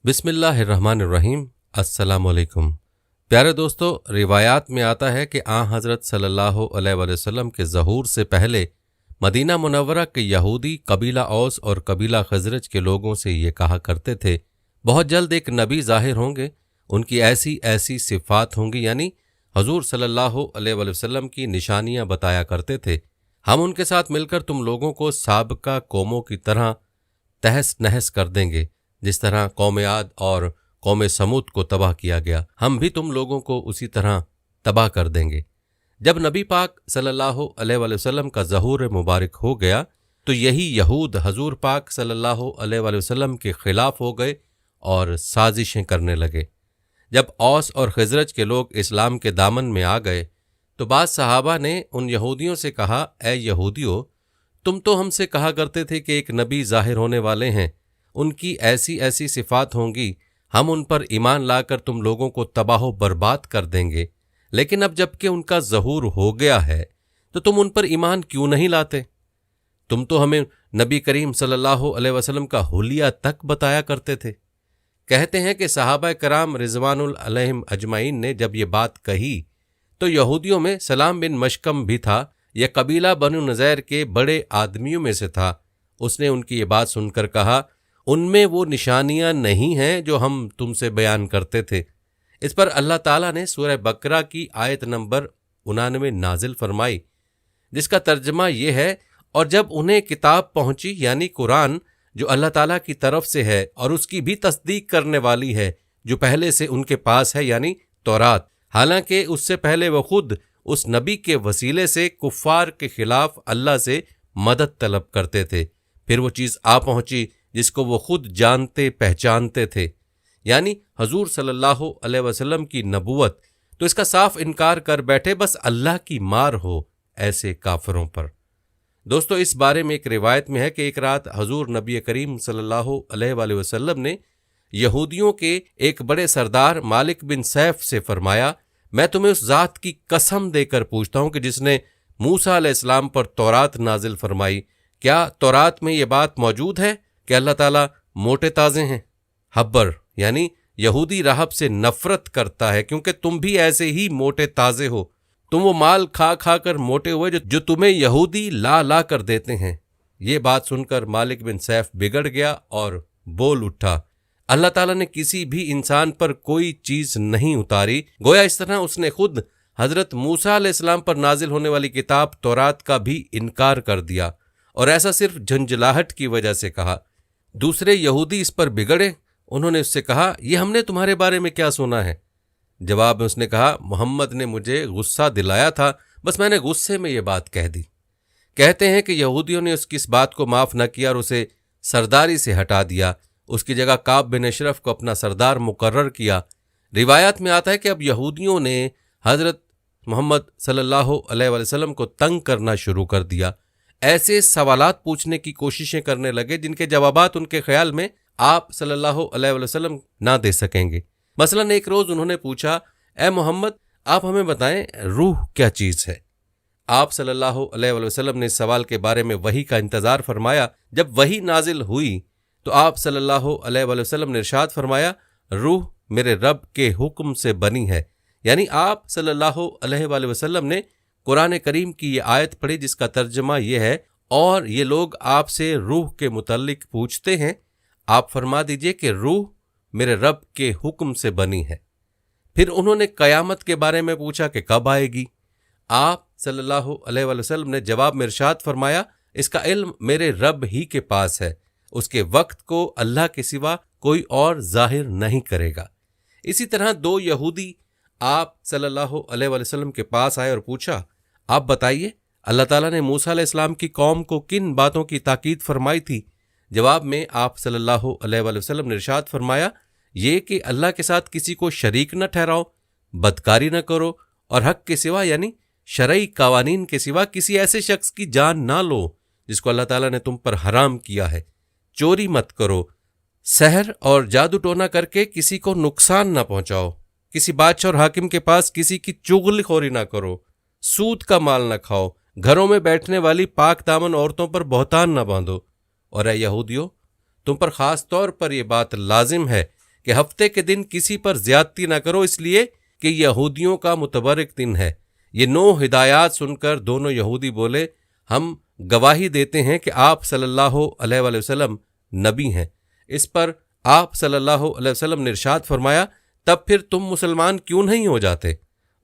बिस्मिल्लाहिर्रहमानिर्रहीम। अस्सलाम वालेकुम। प्यारे दोस्तों, रिवायात में आता है कि हज़रत सल्लल्लाहु अलैहि वसल्लम के ज़हूर से पहले मदीना मुनव्वरा के यहूदी कबीला औस और कबीला खजरज के लोगों से ये कहा करते थे, बहुत जल्द एक नबी ज़ाहिर होंगे, उनकी ऐसी ऐसी सिफ़ात होंगी, यानी हजूर सल्लल्लाहु अलैहि वसल्लम की निशानियां बताया करते थे। हम उनके साथ मिलकर तुम लोगों को साबका कौमों की तरह तहस नहस कर देंगे, जिस तरह कौम आद और कौम समूद को तबाह किया गया, हम भी तुम लोगों को उसी तरह तबाह कर देंगे। जब नबी पाक सल्लल्लाहु अलैहि वसल्लम का ज़हूर मुबारक हो गया तो यही यहूद हजूर पाक सल्लल्लाहु अलैहि वसल्लम के खिलाफ हो गए और साजिशें करने लगे। जब औस और खजरज के लोग इस्लाम के दामन में आ गए तो बाज़ सहाबा ने उन यहूदियों से कहा, ए यहूदियों, तुम तो हमसे कहा करते थे कि एक नबी ज़ाहिर होने वाले हैं, उनकी ऐसी ऐसी सिफ़ात होंगी, हम उन पर ईमान लाकर तुम लोगों को तबाह बर्बाद कर देंगे। लेकिन अब जबकि उनका ज़हूर हो गया है तो तुम उन पर ईमान क्यों नहीं लाते? तुम तो हमें नबी करीम सल्लल्लाहु अलैहि वसल्लम का हुलिया तक बताया करते थे। कहते हैं कि सहाबा कराम रिजवानुल अलैहिम अजमाइन ने जब ये बात कही तो यहूदियों में सलाम बिन मशकम भी था, यह कबीला बनु नज़ैर के बड़े आदमियों में से था। उसने उनकी ये बात सुनकर कहा, उनमें वो निशानियां नहीं हैं जो हम तुमसे बयान करते थे। इस पर अल्लाह ताला ने सूरह बकरा की आयत नंबर 99 नाजिल फरमाई, जिसका तर्जमा ये है, और जब उन्हें किताब पहुंची यानी कुरान जो अल्लाह ताला की तरफ से है और उसकी भी तस्दीक करने वाली है जो पहले से उनके पास है यानी तौरात, हालांकि उससे पहले वो खुद उस नबी के वसीले से कुफ्फार के खिलाफ अल्लाह से मदद तलब करते थे, फिर वो चीज़ आ पहुंची जिसको वो खुद जानते पहचानते थे, यानी हजूर सल्लल्लाहु अलैहि वसल्लम की नबूवत, तो इसका साफ इनकार कर बैठे, बस अल्लाह की मार हो ऐसे काफिरों पर। दोस्तों, इस बारे में एक रिवायत में है कि एक रात हजूर नबी करीम सल्लल्लाहु अलैहि वसल्लम ने यहूदियों के एक बड़े सरदार मालिक बिन सैफ से फरमाया, मैं तुम्हें उस ज़ात की कसम देकर पूछता हूं कि जिसने मूसा अलैहिस्सलाम पर तौरात नाजिल फरमाई, क्या तौरात में ये बात मौजूद है कि अल्लाह ताला मोटे ताजे हैं? हब्बर यानी यहूदी राहब से नफरत करता है क्योंकि तुम भी ऐसे ही मोटे ताजे हो। तुम वो माल खा खा कर मोटे हुए जो तुम्हें यहूदी ला ला कर देते हैं। ये बात सुनकर मालिक बिन सैफ बिगड़ गया और बोल उठा, अल्लाह ताला ने किसी भी इंसान पर कोई चीज नहीं उतारी, गोया इस तरह उसने खुद हजरत मूसा अलैहिस्सलाम पर नाजिल होने वाली किताब तौरात का भी इनकार कर दिया, और ऐसा सिर्फ झंझलाहट की वजह से कहा। दूसरे यहूदी इस पर बिगड़े, उन्होंने उससे कहा, यह हमने तुम्हारे बारे में क्या सुना है? जवाब में उसने कहा, मोहम्मद ने मुझे गुस्सा दिलाया था, बस मैंने गुस्से में ये बात कह दी। कहते हैं कि यहूदियों ने उसकी इस बात को माफ न किया और उसे सरदारी से हटा दिया, उसकी जगह काब बिन अशरफ को अपना सरदार मुकर्रर किया। रिवायात में आता है कि अब यहूदियों ने हजरत मोहम्मद सल्लल्लाहु अलैहि वसल्लम को तंग करना शुरू कर दिया, ऐसे सवालात पूछने की कोशिशें करने लगे जिनके जवाबात उनके ख्याल में आप सल्लल्लाहु अलैहि वसल्लम ना दे सकेंगे। मसलन एक रोज उन्होंने पूछा, ए मोहम्मद, आप हमें बताएं रूह क्या चीज है? आप सल्लल्लाहु अलैहि वसल्लम ने इस सवाल के बारे में वही का इंतजार फरमाया। जब वही नाजिल हुई तो आप सल्लल्लाहु अलैहि वसल्लम ने इरशाद फरमाया, रूह मेरे रब के हुक्म से बनी है, यानी आप सल्लल्लाहु अलैहि वसल्लम ने कुरान करीम की ये आयत पढ़ी जिसका तर्जमा ये है, और ये लोग आपसे रूह के मुतल्लिक पूछते हैं, आप फरमा दीजिए कि रूह मेरे रब के हुक्म से बनी है। फिर उन्होंने कयामत के बारे में पूछा कि कब आएगी? आप सल्लल्लाहु अलैहि वसल्लम ने जवाब में इरशाद फरमाया, इसका इल्म मेरे रब ही के पास है, उसके वक्त को अल्लाह के सिवा कोई और जाहिर नहीं करेगा। इसी तरह दो यहूदी आप सल्लल्लाहु अलैहि वसल्लम के पास आए और पूछा, आप बताइए अल्लाह ताला ने मूसा अलैहिस्सलाम की कौम को किन बातों की ताकीद फरमाई थी? जवाब में आप सल्लल्लाहु अलैहि वसल्लम ने इरशाद फरमाया, ये कि अल्लाह के साथ किसी को शरीक न ठहराओ, बदकारी न करो, और हक के सिवा यानी शरई कवानीन के सिवा किसी ऐसे शख्स की जान ना लो जिसको अल्लाह ताला ने तुम पर हराम किया है, चोरी मत करो, सहर और जादू टोना करके किसी को नुकसान ना पहुंचाओ, किसी बादशाह और हाकिम के पास किसी की चुगलखोरी ना करो, सूद का माल ना खाओ, घरों में बैठने वाली पाक दामन औरतों पर बहतान ना बांधो, और ऐ यहूदियों, तुम पर खास तौर पर यह बात लाजिम है कि हफ्ते के दिन किसी पर ज्यादती ना करो, इसलिए कि यहूदियों का मुतबरक दिन है। ये 9 हिदायत सुनकर दोनों यहूदी बोले, हम गवाही देते हैं कि आप सल्लल्लाहु अलैहि वसल्लम नबी हैं। इस पर आप सल्लल्लाहु अलैहि वसल्लम ने इरशाद फरमाया, तब फिर तुम मुसलमान क्यों नहीं हो जाते?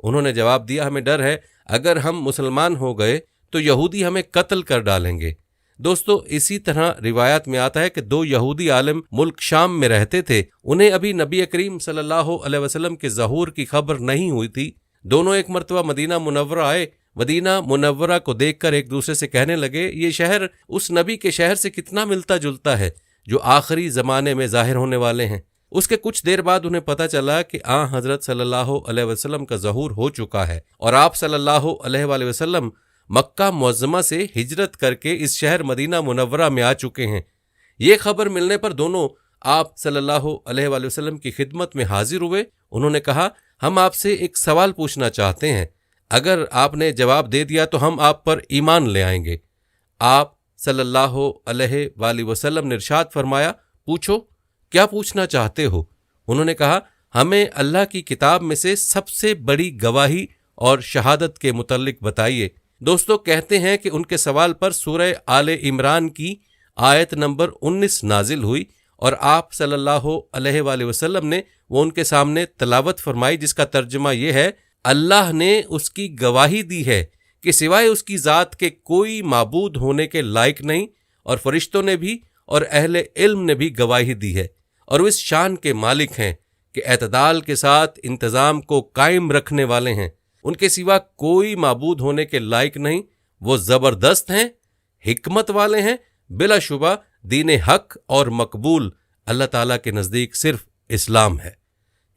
उन्होंने जवाब दिया, हमें डर है अगर हम मुसलमान हो गए तो यहूदी हमें कत्ल कर डालेंगे। दोस्तों, इसी तरह रिवायत में आता है कि 2 यहूदी आलिम मुल्क शाम में रहते थे। उन्हें अभी नबी करीम सल्लल्लाहु अलैहि वसल्लम के ज़हूर की खबर नहीं हुई थी। दोनों एक मरतबा मदीना मुनव्वरा आए। मदीना मुनव्वरा को देखकर एक दूसरे से कहने लगे, ये शहर उस नबी के शहर से कितना मिलता जुलता है जो आखिरी ज़माने में ज़ाहिर होने वाले हैं। उसके कुछ देर बाद उन्हें पता चला कि हज़रत सल्लल्लाहु अलैहि वसल्लम का ज़हूर हो चुका है और आप सल्लल्लाहु अलैहि वसल्लम मक्का मुअज़्ज़मा से हिजरत करके इस शहर मदीना मुनव्वरा में आ चुके हैं। ये खबर मिलने पर दोनों आप सल्लल्लाहु अलैहि वसल्लम की खिदमत में हाजिर हुए। उन्होंने कहा, हम आपसे एक सवाल पूछना चाहते हैं, अगर आपने जवाब दे दिया तो हम आप पर ईमान ले आएंगे। आप सल्लल्लाहु अलैहि वसल्लम ने इरशाद फरमाया, पूछो, क्या पूछना चाहते हो? उन्होंने कहा, हमें अल्लाह की किताब में से सबसे बड़ी गवाही और शहादत के मुतल्लिक बताइए। दोस्तों, कहते हैं कि उनके सवाल पर सूरह आले इमरान की आयत नंबर 19 नाजिल हुई और आप सल्लल्लाहु अलैहि वसल्लम ने वो उनके सामने तलावत फरमाई, जिसका तर्जुमा ये है, अल्लाह ने उसकी गवाही दी है कि सिवाय उसकी ज़ात के कोई माबूद होने के लायक नहीं, और फरिश्तों ने भी और अहले इल्म ने भी गवाही दी है, और वो इस शान के मालिक हैं कि एतदाल के साथ इंतज़ाम को कायम रखने वाले हैं। उनके सिवा कोई माबूद होने के लायक नहीं। वो ज़बरदस्त हैं, हिकमत वाले हैं। बिलाशुबा दीन हक और मकबूल अल्लाह ताला के नज़दीक सिर्फ इस्लाम है।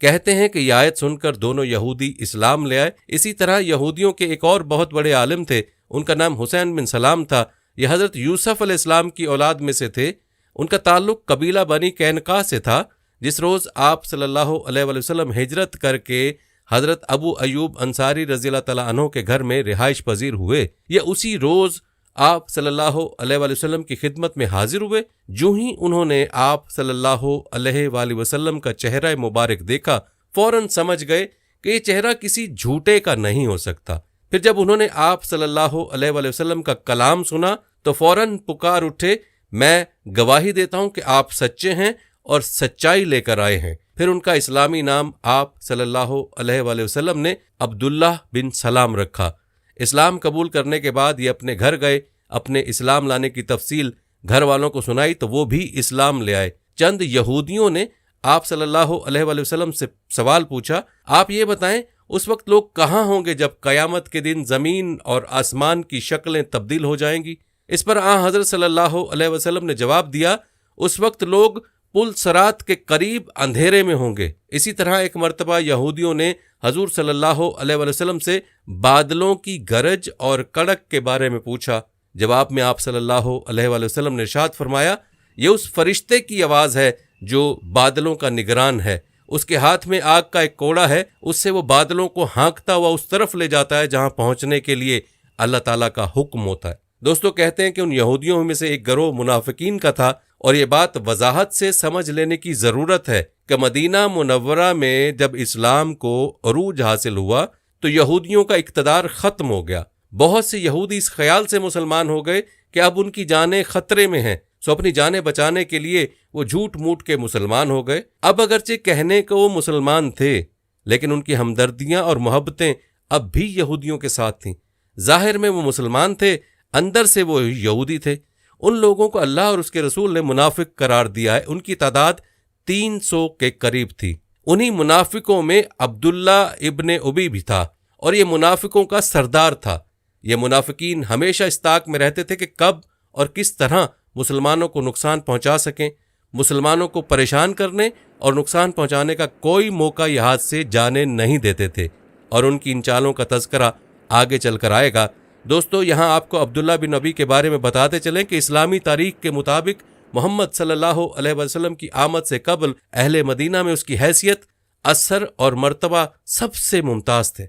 कहते हैं कि यह आयत सुनकर दोनों यहूदी इस्लाम ले आए। इसी तरह यहूदियों के एक और बहुत बड़े आलिम थे, उनका नाम हुसैन बिन सलाम था। यह हज़रत यूसुफ अलैहिस्सलाम की औलाद में से थे। उनका ताल्लुक कबीला बनी कैनका से था। जिस रोज़ आप सल्लल्लाहु अलैहि वसल्लम हिजरत करके हज़रत अबू अयूब अंसारी रज़ियल्लाहु तआला अन्हु के घर में रिहाइश पजीर हुए, यह उसी रोज़ आप सल्लल्लाहु अलैहि वसल्लम की खिदमत में हाजिर हुए। जो ही उन्होंने आप सल्लल्लाहु अलैहि वसल्लम का चेहरा मुबारक देखा, फौरन समझ गए कि ये चेहरा किसी झूठे का नहीं हो सकता। फिर जब उन्होंने आप सल्लल्लाहु अलैहि वसल्लम का कलाम सुना तो फौरन पुकार उठे, मैं गवाही देता हूं कि आप सच्चे हैं और सच्चाई लेकर आए हैं। फिर उनका इस्लामी नाम आप सल्लल्लाहु अलैहि वसल्लम ने अब्दुल्लाह बिन सलाम रखा। इस्लाम कबूल करने के बाद ये अपने घर गए, अपने इस्लाम लाने की तफसील घर वालों को सुनाई तो वो भी इस्लाम ले आए। चंद यहूदियों ने आप सल्लल्लाहु अलैहि वसल्लम से सवाल पूछा, आप ये बताएं उस वक्त लोग कहाँ होंगे जब क़यामत के दिन ज़मीन और आसमान की शक्लें तब्दील हो जाएंगी? इस पर हज़रत सल्लल्लाहु अलैहि वसल्लम ने जवाब दिया, उस वक्त लोग पुल सरात के करीब अंधेरे में होंगे। इसी तरह एक मर्तबा यहूदियों ने हजूर सल्लल्लाहु अलैहि वसल्लम से बादलों की गरज और कड़क के बारे में पूछा। जवाब में आप सल्लल्लाहु अलैहि वसल्लम ने इरशाद फरमाया, ये उस फरिश्ते की आवाज़ है जो बादलों का निगरान है। उसके हाथ में आग का एक कोड़ा है, उससे वो बादलों को हाँकता हुआ उस तरफ ले जाता है जहाँ पहुँचने के लिए अल्लाह ताला का हुक्म होता है। दोस्तों, कहते हैं कि उन यहूदियों में से एक गिरोह मुनाफिकीन का था और ये बात वजाहत से समझ लेने की ज़रूरत है कि मदीना मुनव्वरा में जब इस्लाम को अरूज हासिल हुआ तो यहूदियों का इक़्तिदार ख़त्म हो गया। बहुत से यहूदी इस ख्याल से मुसलमान हो गए कि अब उनकी जानें ख़तरे में हैं, सो अपनी जानें बचाने के लिए वो झूठ मूठ के मुसलमान हो गए। अब अगरचे कहने को वो मुसलमान थे, लेकिन उनकी हमदर्दियाँ और मोहब्बतें अब भी यहूदियों के साथ थीं। ज़ाहिर में वो मुसलमान थे, अंदर से वो यहूदी थे। उन लोगों को अल्लाह और उसके रसूल ने मुनाफिक करार दिया है। उनकी तादाद 300 के करीब थी। उन्हीं मुनाफिकों में अब्दुल्ला इब्ने उबी भी था और ये मुनाफिकों का सरदार था। ये मुनाफिकीन हमेशा इस ताक में रहते थे कि कब और किस तरह मुसलमानों को नुकसान पहुंचा सकें। मुसलमानों को परेशान करने और नुकसान पहुंचाने का कोई मौका ये हाथ से जाने नहीं देते थे और उनकी इन चालों का तज़किरा आगे चलकर आएगा। दोस्तों, यहाँ आपको अब्दुल्ला बिन नबी के बारे में बताते चलें कि इस्लामी तारीख के मुताबिक मोहम्मद सल्लल्लाहु अलैहि वसल्लम की आमद से कबल अहले मदीना में उसकी हैसियत, असर और मर्तबा सबसे मुमताज़ थे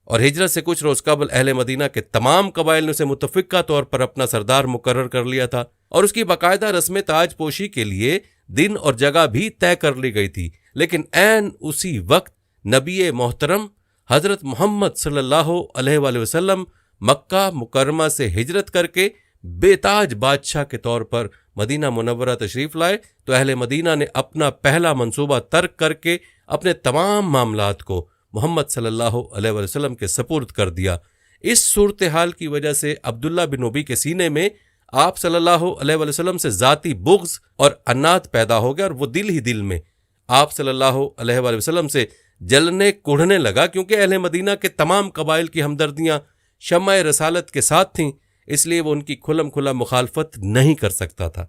और हिजरत से कुछ रोज़ कबल अहले मदीना के तमाम कबाइल ने उसे मुतफ़िक़ा तौर पर अपना सरदार मुकर्रर कर लिया था और उसकी बाकायदा रस्म ताज पोशी के लिए दिन और जगह भी तय कर ली गई थी, लेकिन ऐन उसी वक्त नबी मोहतरम हजरत मोहम्मद सल्लल्लाहु अलैहि वसल्लम मक्का मुकरमा से हिजरत करके बेताज बादशाह के तौर पर मदीना मुनव्वरा तशरीफ लाए, तो अहले मदीना ने अपना पहला मंसूबा तर्क करके अपने तमाम मामलात को मोहम्मद सल्लल्लाहु अलैहि वसल्लम के सपुर्द कर दिया। इस सूरत हाल की वजह से अब्दुल्ला बिन उबी के सीने में आप सल्लल्लाहु अलैहि वसल्लम से जाती बुग़्ज़ और अनात पैदा हो गया और वो दिल ही दिल में आप सल्लल्लाहु अलैहि वसल्लम से जलने कुढ़ने लगा, क्योंकि अहले मदीना के तमाम कबाइल की हमदर्दियां शम्मा रसालत के साथ थीं, इसलिए वो उनकी खुलम खुला मुखालफत नहीं कर सकता था।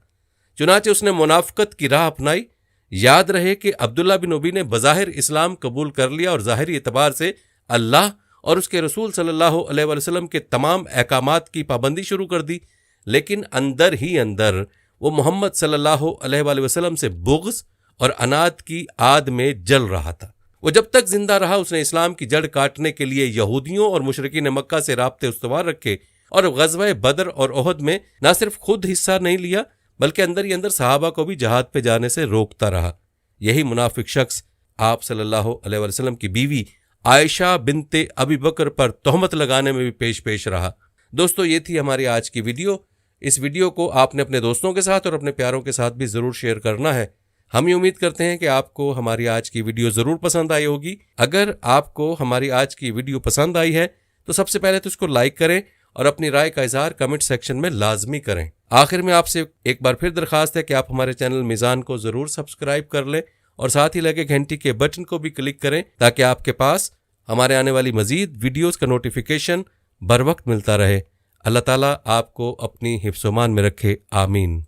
चुनाचे उसने मुनाफकत की राह अपनाई। याद रहे कि अब्दुल्ला बिन उबी ने बज़ाहिर इस्लाम कबूल कर लिया और ज़ाहिरी एतबार से अल्लाह और उसके रसूल सल्लल्लाहु अलैहि वसल्लम के तमाम अहकामात की पाबंदी शुरू कर दी, लेकिन अंदर ही अंदर वो मोहम्मद सल्लल्लाहु अलैहि वसल्लम से बुग़्ज़ और अनात की आद में जल रहा था। वो जब तक जिंदा रहा उसने इस्लाम की जड़ काटने के लिए यहूदियों और मुशरिकीन मक्का से राब्ते उस्तवार रखे और ग़ज़वा बदर और ओहद में न सिर्फ खुद हिस्सा नहीं लिया, बल्कि अंदर ही अंदर सहाबा को भी जहाद पे जाने से रोकता रहा। यही मुनाफिक शख्स आप सल्लल्लाहु अलैहि वसल्लम की बीवी आयशा बिनते अबी बकर पर तोहमत लगाने में भी पेश रहा। दोस्तों, ये थी हमारी आज की वीडियो। इस वीडियो को आपने अपने दोस्तों के साथ और अपने प्यारों के साथ भी ज़रूर शेयर करना है। हम ये उम्मीद करते हैं कि आपको हमारी आज की वीडियो ज़रूर पसंद आई होगी। अगर आपको हमारी आज की वीडियो पसंद आई है तो सबसे पहले तो इसको लाइक करें और अपनी राय का इजहार कमेंट सेक्शन में लाजमी करें। आखिर में आपसे एक बार फिर दरखास्त है कि आप हमारे चैनल मीज़ान को ज़रूर सब्सक्राइब कर लें और साथ ही लगे घंटी के बटन को भी क्लिक करें, ताकि आपके पास हमारे आने वाली मज़ीद वीडियोज़ का नोटिफिकेशन बर वक्त मिलता रहे। अल्लाह ताला आपको अपनी हिफ्ज़-ओ-मान में रखे। आमीन।